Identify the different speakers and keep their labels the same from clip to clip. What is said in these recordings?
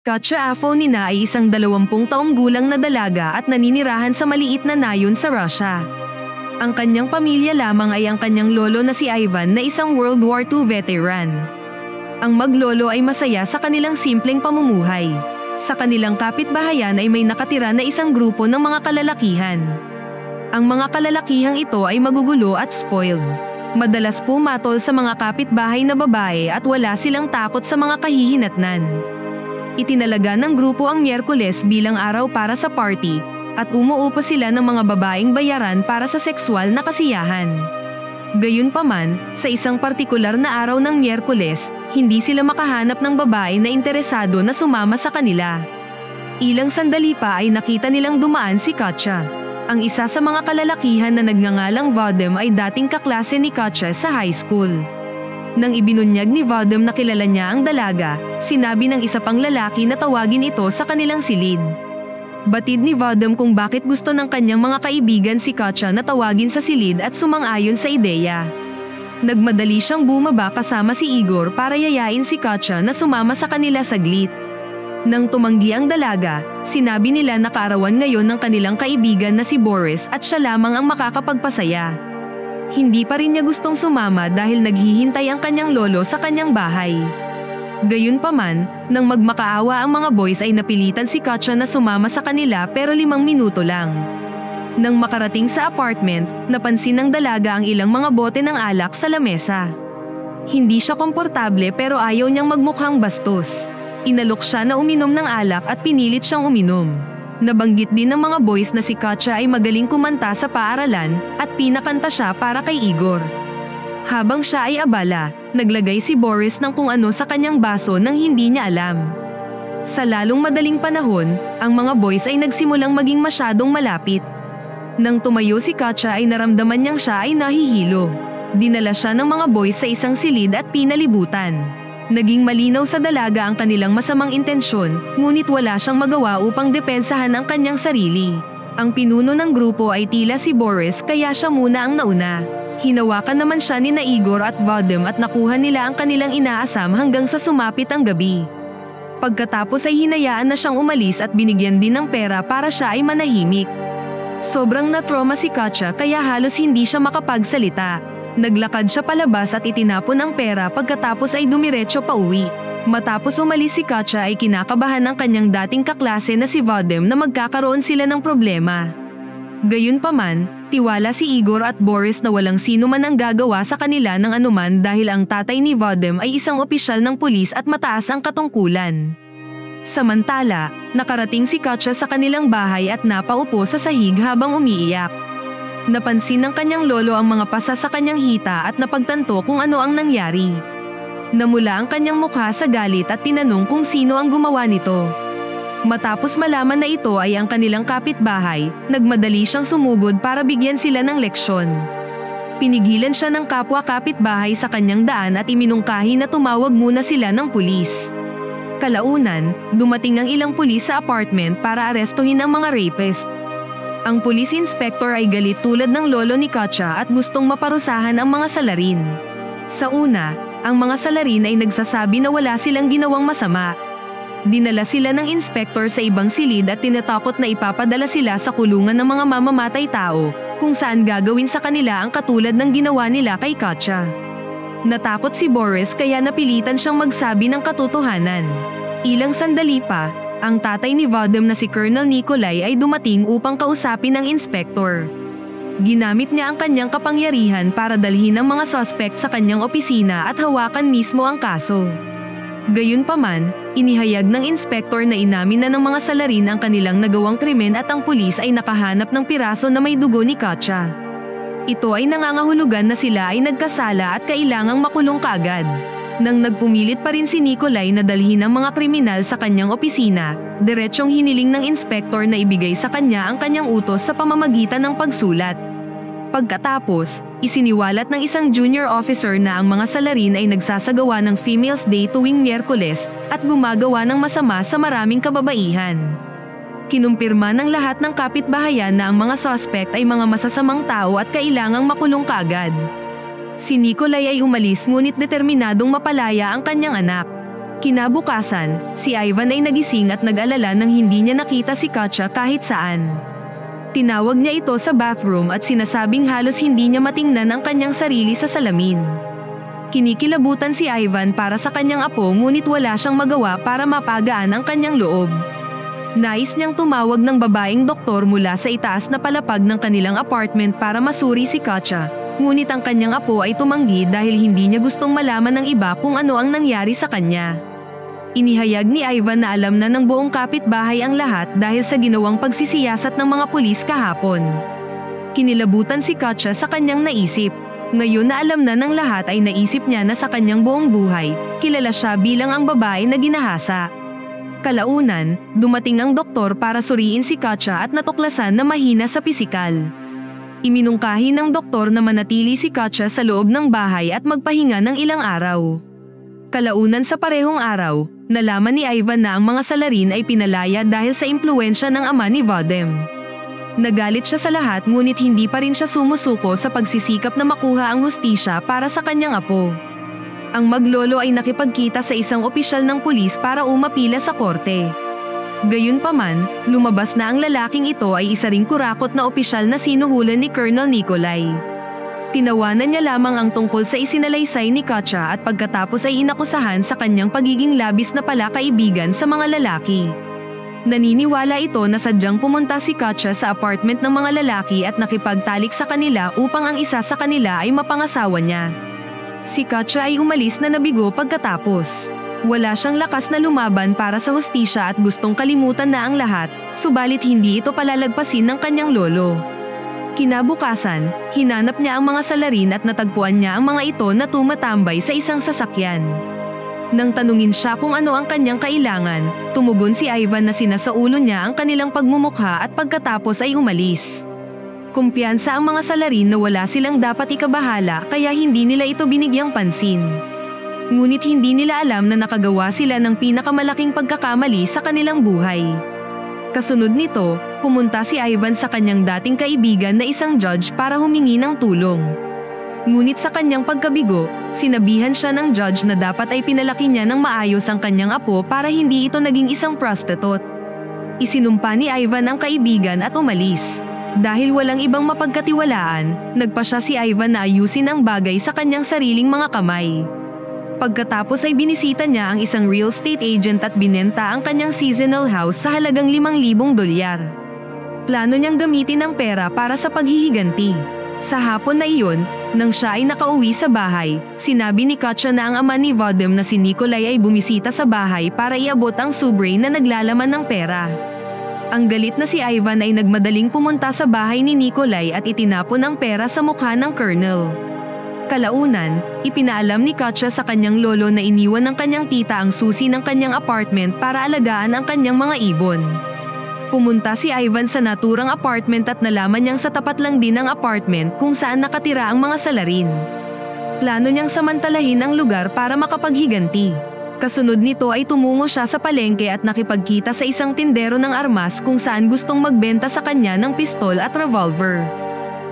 Speaker 1: Katya Afonina ay isang 20 taong gulang na dalaga at naninirahan sa maliit na nayon sa Russia. Ang kanyang pamilya lamang ay ang kanyang lolo na si Ivan na isang World War II veteran. Ang maglolo ay masaya sa kanilang simpleng pamumuhay. Sa kanilang kapitbahayan ay may nakatira na isang grupo ng mga kalalakihan. Ang mga kalalakihang ito ay magugulo at spoiled. Madalas pumatol sa mga kapitbahay na babae at wala silang takot sa mga kahihinatnan. Itinalaga ng grupo ang Miyerkules bilang araw para sa party, at umuupo sila ng mga babaeng bayaran para sa sexual na kasiyahan. Gayunpaman, sa isang partikular na araw ng Miyerkules, hindi sila makahanap ng babae na interesado na sumama sa kanila. Ilang sandali pa ay nakita nilang dumaan si Katya. Ang isa sa mga kalalakihan na nagngangalang Vadim ay dating kaklase ni Katya sa high school. Nang ibinunyag ni Vadim na kilala niya ang dalaga, sinabi ng isa pang lalaki na tawagin ito sa kanilang silid. Batid ni Vadim kung bakit gusto ng kanyang mga kaibigan si Katya na tawagin sa silid at sumang-ayon sa ideya. Nagmadali siyang bumaba kasama si Igor para yayain si Katya na sumama sa kanila saglit. Nang tumanggi ang dalaga, sinabi nila na kaarawan ngayon ng kanilang kaibigan na si Boris at siya lamang ang makakapagpasaya. Hindi pa rin niya gustong sumama dahil naghihintay ang kanyang lolo sa kanyang bahay. Gayunpaman, nang magmakaawa ang mga boys ay napilitan si Katya na sumama sa kanila pero 5 minuto lang. Nang makarating sa apartment, napansin ng dalaga ang ilang mga bote ng alak sa lamesa. Hindi siya komportable pero ayaw niyang magmukhang bastos. Inalok siya na uminom ng alak at pinilit siyang uminom. Nabanggit din ng mga boys na si Katya ay magaling kumanta sa paaralan at pinakanta siya para kay Igor. Habang siya ay abala, naglagay si Boris ng kung ano sa kanyang baso nang hindi niya alam. Sa lalong madaling panahon, ang mga boys ay nagsimulang maging masyadong malapit. Nang tumayo si Katya ay naramdaman niyang siya ay nahihilo. Dinala siya ng mga boys sa isang silid at pinalibutan. Naging malinaw sa dalaga ang kanilang masamang intensyon, ngunit wala siyang magawa upang depensahan ang kanyang sarili. Ang pinuno ng grupo ay tila si Boris kaya siya muna ang nauna. Hinawakan naman siya ni Igor at Vadim at nakuha nila ang kanilang inaasam hanggang sa sumapit ang gabi. Pagkatapos ay hinayaan na siyang umalis at binigyan din ng pera para siya ay manahimik. Sobrang na-trauma si Katya kaya halos hindi siya makapagsalita. Naglakad siya palabas at itinapon ang pera pagkatapos ay dumiretso pa uwi. Matapos umalis si Katya ay kinakabahan ng kanyang dating kaklase na si Vadim na magkakaroon sila ng problema. Gayunpaman, tiwala si Igor at Boris na walang sino man ang gagawa sa kanila ng anuman dahil ang tatay ni Vadim ay isang opisyal ng pulis at mataas ang katungkulan. Samantala, nakarating si Katya sa kanilang bahay at napaupo sa sahig habang umiiyak. Napansin ng kanyang lolo ang mga pasa sa kanyang hita at napagtanto kung ano ang nangyari. Namula ang kanyang mukha sa galit at tinanong kung sino ang gumawa nito. Matapos malaman na ito ay ang kanilang kapitbahay, nagmadali siyang sumugod para bigyan sila ng leksyon. Pinigilan siya ng kapwa kapitbahay sa kanyang daan at iminungkahi na tumawag muna sila ng pulis. Kalaunan, dumating ang ilang pulis sa apartment para arestuhin ang mga rapist. Ang police inspector ay galit tulad ng lolo ni Katya at gustong maparusahan ang mga salarin. Sa una, ang mga salarin ay nagsasabi na wala silang ginawang masama. Dinala sila ng inspector sa ibang silid at tinatakot na ipapadala sila sa kulungan ng mga mamamatay tao, kung saan gagawin sa kanila ang katulad ng ginawa nila kay Katya. Natakot si Boris kaya napilitan siyang magsabi ng katotohanan. Ilang sandali pa, ang tatay ni Vadim na si Colonel Nikolai ay dumating upang kausapin ang inspektor. Ginamit niya ang kanyang kapangyarihan para dalhin ang mga suspect sa kanyang opisina at hawakan mismo ang kaso. Gayunpaman, inihayag ng inspektor na inamin na ng mga salarin ang kanilang nagawang krimen at ang pulis ay nakahanap ng piraso na may dugo ni Katya. Ito ay nangangahulugan na sila ay nagkasala at kailangang makulong kaagad. Nang nagpumilit pa rin si Nikolai na dalhin ang mga kriminal sa kanyang opisina, diretsyong hiniling ng inspektor na ibigay sa kanya ang kanyang utos sa pamamagitan ng pagsulat. Pagkatapos, isiniwalat ng isang junior officer na ang mga salarin ay nagsasagawa ng Females Day tuwing Miyerkules at gumagawa ng masama sa maraming kababaihan. Kinumpirma ng lahat ng kapitbahayan na ang mga suspect ay mga masasamang tao at kailangang makulong kaagad. Si Nikolai ay umalis ngunit determinadong mapalaya ang kanyang anak. Kinabukasan, si Ivan ay nagising at nag-alala nang hindi niya nakita si Katya kahit saan. Tinawag niya ito sa bathroom at sinasabing halos hindi niya matingnan ang kanyang sarili sa salamin. Kinikilabutan si Ivan para sa kanyang apo ngunit wala siyang magawa para mapagaan ang kanyang loob. Nais niyang tumawag ng babaeng doktor mula sa itaas na palapag ng kanilang apartment para masuri si Katya, ngunit ang kanyang apo ay tumanggi dahil hindi niya gustong malaman ng iba kung ano ang nangyari sa kanya. Inihayag ni Ivan na alam na ng buong kapitbahay ang lahat dahil sa ginawang pagsisiyasat ng mga pulis kahapon. Kinilabutan si Katya sa kanyang naisip. Ngayon na alam na ng lahat ay naisip niya na sa kanyang buong buhay, kilala siya bilang ang babae na ginahasa. Kalaunan, dumating ang doktor para suriin si Katya at natuklasan na mahina sa pisikal. Iminungkahi ng doktor na manatili si Katya sa loob ng bahay at magpahinga ng ilang araw. Kalaunan sa parehong araw, nalaman ni Ivan na ang mga salarin ay pinalaya dahil sa impluwensya ng ama ni Vadim. Nagalit siya sa lahat ngunit hindi pa rin siya sumusuko sa pagsisikap na makuha ang hustisya para sa kanyang apo. Ang maglolo ay nakipagkita sa isang opisyal ng pulis para umapila sa korte. Gayunpaman, lumabas na ang lalaking ito ay isa ring kurakot na opisyal na sinuhulan ni Colonel Nikolai. Tinawanan niya lamang ang tungkol sa isinalaysay ni Katya at pagkatapos ay inakusahan sa kanyang pagiging labis na palakaibigan sa mga lalaki. Naniniwala ito na sadyang pumunta si Katya sa apartment ng mga lalaki at nakipagtalik sa kanila upang ang isa sa kanila ay mapangasawa niya. Si Katya ay umalis na nabigo pagkatapos. Wala siyang lakas na lumaban para sa hustisya at gustong kalimutan na ang lahat, subalit hindi ito palalagpasin ng kanyang lolo. Kinabukasan, hinanap niya ang mga salarin at natagpuan niya ang mga ito na tumatambay sa isang sasakyan. Nang tanungin siya kung ano ang kanyang kailangan, tumugon si Ivan na sinasaulo niya ang kanilang pagmumukha at pagkatapos ay umalis. Kumpiyansa ang mga salarin na wala silang dapat ikabahala kaya hindi nila ito binigyang pansin. Ngunit hindi nila alam na nakagawa sila ng pinakamalaking pagkakamali sa kanilang buhay. Kasunod nito, pumunta si Ivan sa kanyang dating kaibigan na isang judge para humingi ng tulong. Ngunit sa kanyang pagkabigo, sinabihan siya ng judge na dapat ay pinalaki niya ng maayos ang kanyang apo para hindi ito naging isang prostitute. Isinumpa ni Ivan ang kaibigan at umalis. Dahil walang ibang mapagkatiwalaan, nagpa siya si Ivan na ayusin ang bagay sa kanyang sariling mga kamay. Pagkatapos ay binisita niya ang isang real estate agent at binenta ang kanyang seasonal house sa halagang $5,000. Plano niyang gamitin ang pera para sa paghihiganti. Sa hapon na iyon, nang siya ay nakauwi sa bahay, sinabi ni Katya na ang ama ni Vadim na si Nikolai ay bumisita sa bahay para iabot ang subre na naglalaman ng pera. Ang galit na si Ivan ay nagmadaling pumunta sa bahay ni Nikolai at itinapon ang pera sa mukha ng Colonel. Kalaunan, ipinaalam ni Katya sa kanyang lolo na iniwan ng kanyang tita ang susi ng kanyang apartment para alagaan ang kanyang mga ibon. Pumunta si Ivan sa naturang apartment at nalaman niyang sa tapat lang din ang apartment kung saan nakatira ang mga salarin. Plano niyang samantalahin ang lugar para makapaghiganti. Kasunod nito ay tumungo siya sa palengke at nakipagkita sa isang tindero ng armas kung saan gustong magbenta sa kanya ng pistol at revolver.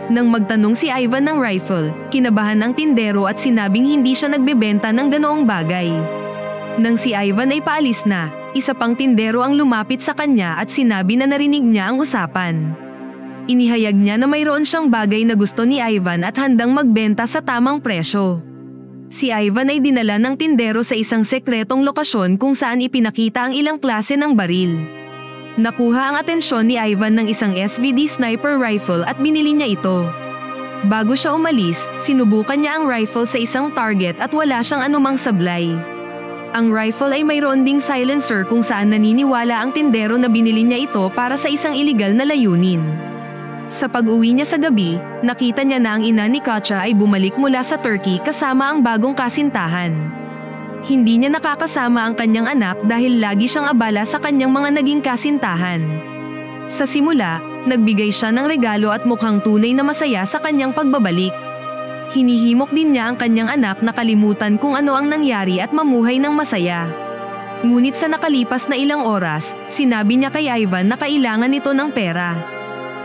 Speaker 1: Nang magtanong si Ivan ng rifle, kinabahan ang tindero at sinabing hindi siya nagbebenta ng ganoong bagay. Nang si Ivan ay paalis na, isa pang tindero ang lumapit sa kanya at sinabi na narinig niya ang usapan. Inihayag niya na mayroon siyang bagay na gusto ni Ivan at handang magbenta sa tamang presyo. Si Ivan ay dinala ng tindero sa isang sekretong lokasyon kung saan ipinakita ang ilang klase ng baril. Nakuha ang atensyon ni Ivan ng isang SVD sniper rifle at binili niya ito. Bago siya umalis, sinubukan niya ang rifle sa isang target at wala siyang anumang sablay. Ang rifle ay mayroon ding silencer kung saan naniniwala ang tindero na binili niya ito para sa isang iligal na layunin. Sa pag-uwi niya sa gabi, nakita niya na ang ina ni Katya ay bumalik mula sa Turkey kasama ang bagong kasintahan. Hindi niya nakakasama ang kanyang anak dahil lagi siyang abala sa kanyang mga naging kasintahan. Sa simula, nagbigay siya ng regalo at mukhang tunay na masaya sa kanyang pagbabalik. Hinihimok din niya ang kanyang anak na kalimutan kung ano ang nangyari at mamuhay ng masaya. Ngunit sa nakalipas na ilang oras, sinabi niya kay Ivan na kailangan nito ng pera.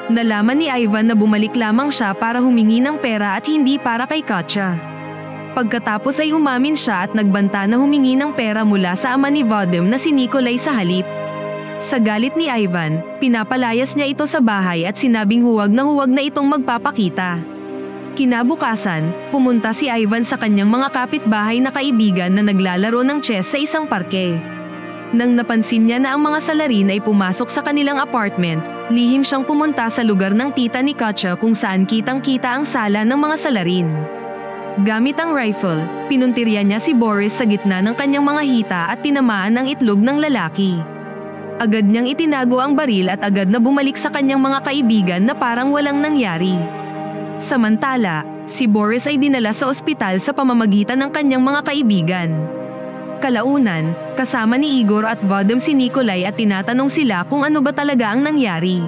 Speaker 1: Nalaman ni Ivan na bumalik lamang siya para humingi ng pera at hindi para kay Katya. Pagkatapos ay umamin siya at nagbanta na humingi ng pera mula sa ama ni Vadim na si Nikolai sa halip. Sa galit ni Ivan, pinapalayas niya ito sa bahay at sinabing huwag na itong magpapakita. Kinabukasan, pumunta si Ivan sa kanyang mga kapitbahay na kaibigan na naglalaro ng chess sa isang parke. Nang napansin niya na ang mga salarin ay pumasok sa kanilang apartment, lihim siyang pumunta sa lugar ng tita ni Katya kung saan kitang-kita ang sala ng mga salarin. Gamit ang rifle, pinuntirya niya si Boris sa gitna ng kanyang mga hita at tinamaan ang itlog ng lalaki. Agad niyang itinago ang baril at agad na bumalik sa kanyang mga kaibigan na parang walang nangyari. Samantala, si Boris ay dinala sa ospital sa pamamagitan ng kanyang mga kaibigan. Kalaunan, kasama ni Igor at Vadim si Nikolai at tinatanong sila kung ano ba talaga ang nangyari.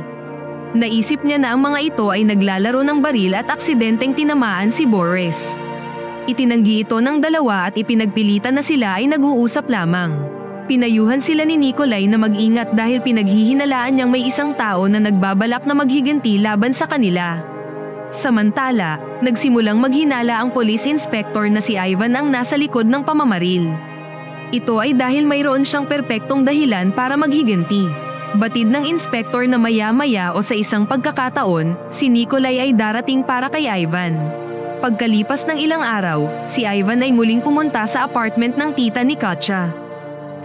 Speaker 1: Naisip niya na ang mga ito ay naglalaro ng baril at aksidenteng tinamaan si Boris. Itinanggi ito ng dalawa at ipinagpilitan na sila ay nag-uusap lamang. Pinayuhan sila ni Nikolai na mag-ingat dahil pinaghihinalaan niyang may isang tao na nagbabalak na maghiganti laban sa kanila. Samantala, nagsimulang maghinala ang police inspector na si Ivan ang nasa likod ng pamamaril. Ito ay dahil mayroon siyang perpektong dahilan para maghiganti. Batid ng inspector na maya-maya o sa isang pagkakataon, si Nikolai ay darating para kay Ivan. Pagkalipas ng ilang araw, si Ivan ay muling pumunta sa apartment ng tita ni Katya.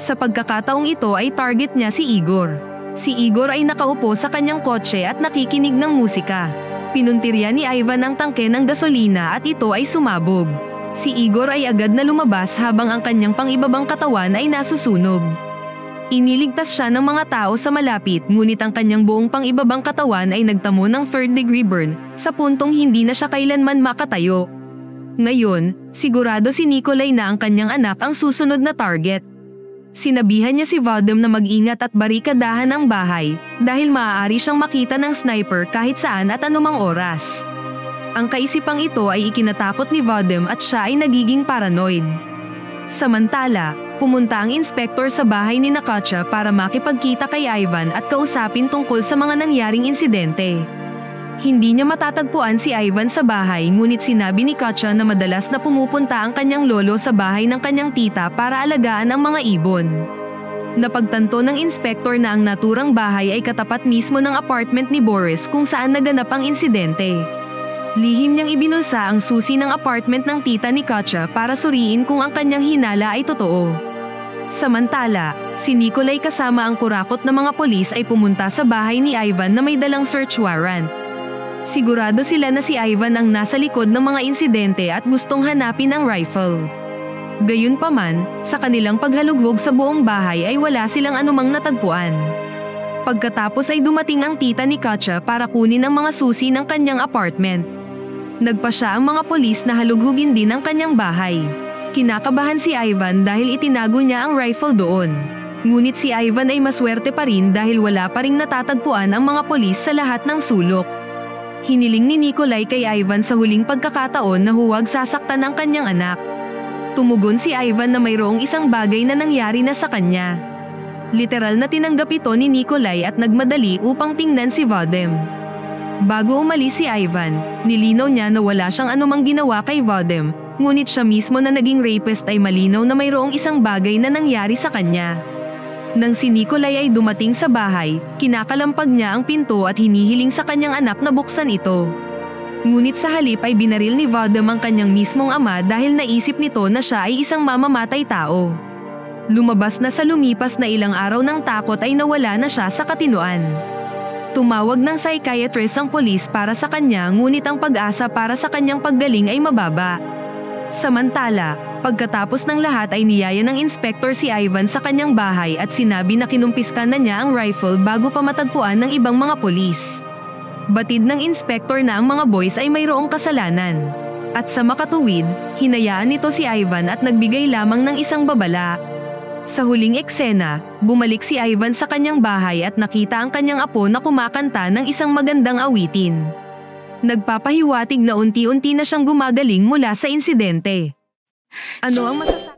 Speaker 1: Sa pagkakataong ito ay target niya si Igor. Si Igor ay nakaupo sa kanyang kotse at nakikinig ng musika. Pinuntirya ni Ivan ang tangke ng gasolina at ito ay sumabog. Si Igor ay agad na lumabas habang ang kanyang pangibabang katawan ay nasusunog. Iniligtas siya ng mga tao sa malapit ngunit ang kanyang buong pangibabang katawan ay nagtamo ng third-degree burn sa puntong hindi na siya kailanman makatayo. Ngayon, sigurado si Nikolai na ang kanyang anak ang susunod na target. Sinabihan niya si Vadim na mag-ingat at barikadahan ang bahay dahil maaari siyang makita ng sniper kahit saan at anumang oras. Ang kaisipang ito ay ikinatakot ni Vadim at siya ay nagiging paranoid. Samantala, pumunta ang inspektor sa bahay ni Katya para makipagkita kay Ivan at kausapin tungkol sa mga nangyaring insidente. Hindi niya matatagpuan si Ivan sa bahay ngunit sinabi ni Katya na madalas na pumupunta ang kanyang lolo sa bahay ng kanyang tita para alagaan ang mga ibon. Napagtanto ng inspektor na ang naturang bahay ay katapat mismo ng apartment ni Boris kung saan naganap ang insidente. Lihim niyang ibinulsa ang susi ng apartment ng tita ni Katya para suriin kung ang kanyang hinala ay totoo. Samantala, si Nikolai kasama ang kurakot na mga polis ay pumunta sa bahay ni Ivan na may dalang search warrant. Sigurado sila na si Ivan ang nasa likod ng mga insidente at gustong hanapin ang rifle. Gayunpaman, sa kanilang paghalughog sa buong bahay ay wala silang anumang natagpuan. Pagkatapos ay dumating ang tita ni Katya para kunin ang mga susi ng kanyang apartment. Nagpa siya ang mga polis na halughugin din ang kanyang bahay. Kinakabahan si Ivan dahil itinago niya ang rifle doon. Ngunit si Ivan ay maswerte pa rin dahil wala pa ring natatagpuan ang mga polis sa lahat ng sulok. Hiniling ni Nikolai kay Ivan sa huling pagkakataon na huwag sasaktan ang kanyang anak. Tumugon si Ivan na mayroong isang bagay na nangyari na sa kanya. Literal na tinanggap ito ni Nikolai at nagmadali upang tingnan si Vadim. Bago umalis si Ivan, nilinaw niya na wala siyang anumang ginawa kay Vadim, ngunit siya mismo na naging rapist ay malinaw na mayroong isang bagay na nangyari sa kanya. Nang si Nikolai ay dumating sa bahay, kinakalampag niya ang pinto at hinihiling sa kanyang anak na buksan ito. Ngunit sa halip ay binaril ni Vadim ang kanyang mismong ama dahil naisip nito na siya ay isang mamamatay tao. Lumabas na sa lumipas na ilang araw ng takot ay nawala na siya sa katinoan. Tumawag ng psychiatrist ang polis para sa kanya ngunit ang pag-asa para sa kanyang paggaling ay mababa. Samantala, pagkatapos ng lahat ay niyaya ng inspektor si Ivan sa kanyang bahay at sinabi na kinumpiska na niya ang rifle bago pa matagpuan ng ibang mga polis. Batid ng inspektor na ang mga boys ay mayroong kasalanan. At sa makatuwid, hinayaan nito si Ivan at nagbigay lamang ng isang babala. Sa huling eksena, bumalik si Ivan sa kanyang bahay at nakita ang kanyang apo na kumakanta ng isang magandang awitin. Nagpapahiwatig na unti-unti na siyang gumagaling mula sa insidente. Ano ang masasabi?